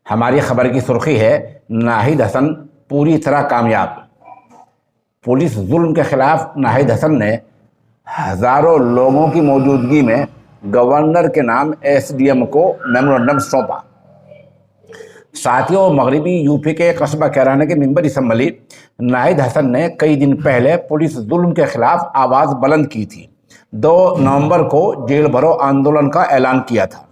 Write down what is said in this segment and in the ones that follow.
हमारी खबर की सुर्खी है, नाहिद हसन पूरी तरह कामयाब। पुलिस जुल्म के खिलाफ नाहिद हसन ने हजारों लोगों की मौजूदगी में गवर्नर के नाम एसडीएम को मेमोरेंडम सौंपा। साथियों, मगरबी यूपी के कस्बा कैराना के मिंबर असम्बली नाहिद हसन ने कई दिन पहले पुलिस जुल्म के खिलाफ आवाज़ बुलंद की थी। 2 नवंबर को जेल भरो आंदोलन का ऐलान किया था,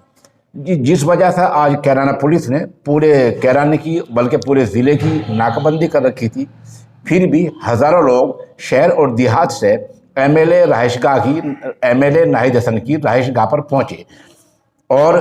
जिस वजह से आज कैराना पुलिस ने पूरे कैराने की बल्कि पूरे ज़िले की नाकाबंदी कर रखी थी। फिर भी हज़ारों लोग शहर और देहात से एमएलए नाहिद हसन की रहायशगाह पर पहुंचे और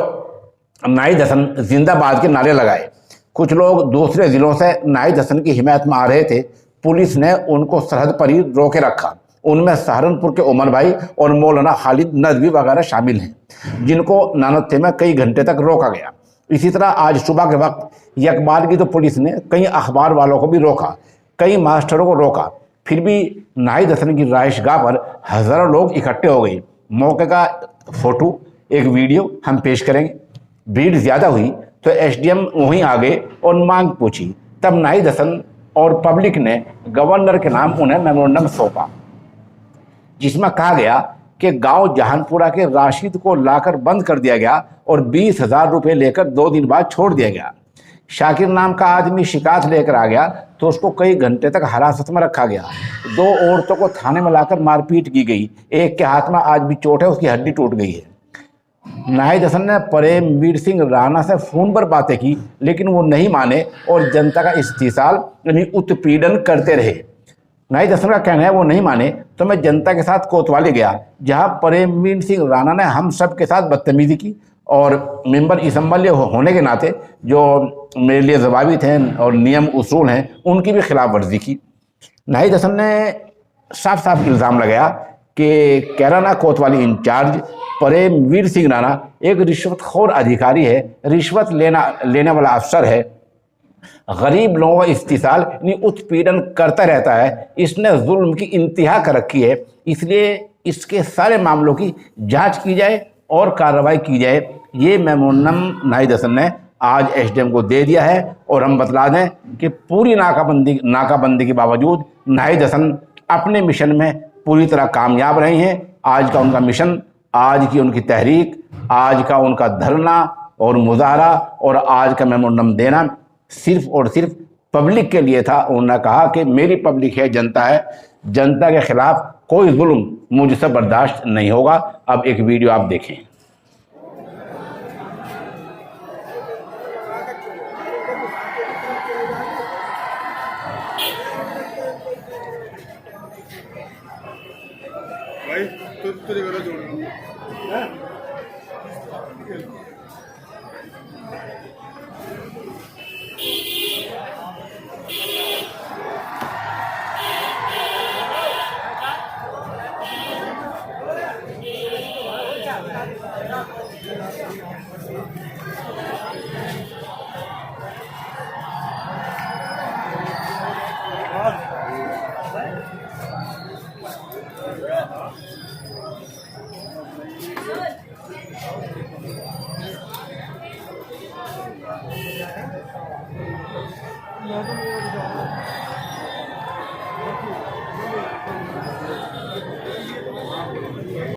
नाहिद हसन जिंदाबाद के नारे लगाए। कुछ लोग दूसरे ज़िलों से नाहिद हसन की हिमायत में आ रहे थे। पुलिस ने उनको सरहद पर ही रोके रखा। उनमें सहारनपुर के उमर भाई और मौलाना खालिद नदवी वगैरह शामिल हैं, जिनको नानत्थे में कई घंटे तक रोका गया। इसी तरह आज सुबह के वक्त यकबार की तो पुलिस ने कई अखबार वालों को भी रोका, कई मास्टरों को रोका। फिर भी नाहिद हसन की रहायशगाह पर हज़ारों लोग इकट्ठे हो गए। मौके का फोटो, एक वीडियो हम पेश करेंगे। भीड़ ज़्यादा हुई तो एसडीएम वहीं आ गए और मांग पूछी। तब नाहिद हसन और पब्लिक ने गवर्नर के नाम उन्हें मेमोरेंडम सौंपा, जिसमें कहा गया कि गांव जहानपुरा के राशिद को लाकर बंद कर दिया गया और 20,000 रुपये लेकर 2 दिन बाद छोड़ दिया गया। शाकिर नाम का आदमी शिकायत लेकर आ गया तो उसको कई घंटे तक हिरासत में रखा गया। 2 औरतों को थाने में लाकर मारपीट की गई। एक के हाथ में आज भी चोट है, उसकी हड्डी टूट गई है। नाहिद हसन ने परमवीर सिंह राणा से फ़ोन पर बातें की, लेकिन वो नहीं माने और जनता का इस्तेसाल यानी उत्पीड़न करते रहे। नाहिद हसन का कहना है वो नहीं माने तो मैं जनता के साथ कोतवाली गया, जहां परमवीर सिंह राणा ने हम सब के साथ बदतमीजी की और मेंबर असम्बली होने के नाते जो मेरे लिए ज़वाबित हैं और नियम उसूल हैं उनकी भी खिलाफ वर्जी की। नाहिद हसन ने साफ साफ इल्ज़ाम लगाया कि कैराना कोतवाली इंचार्ज परमवीर सिंह राणा एक रिश्वतखोर अधिकारी है, रिश्वत लेने वाला अफसर है, गरीब लोगों का इस्तेसाल यानी उत्पीड़न करता रहता है। इसने जुल्म की इंतहा कर रखी है, इसलिए इसके सारे मामलों की जांच की जाए और कार्रवाई की जाए। ये मेमोरेंडम नाहिद हसन ने आज एसडीएम को दे दिया है और हम बतला दें कि पूरी नाकाबंदी के बावजूद नाहिद हसन अपने मिशन में पूरी तरह कामयाब रहे हैं। आज का उनका मिशन, आज की उनकी तहरीक, आज का उनका धरना और मुजाहरा और आज का मेमोरेंडम देना सिर्फ और सिर्फ पब्लिक के लिए था। उन्होंने कहा कि मेरी पब्लिक है, जनता है, जनता के खिलाफ कोई जुल्म मुझसे बर्दाश्त नहीं होगा। अब एक वीडियो आप देखें। भाई तुझे गलत जोड़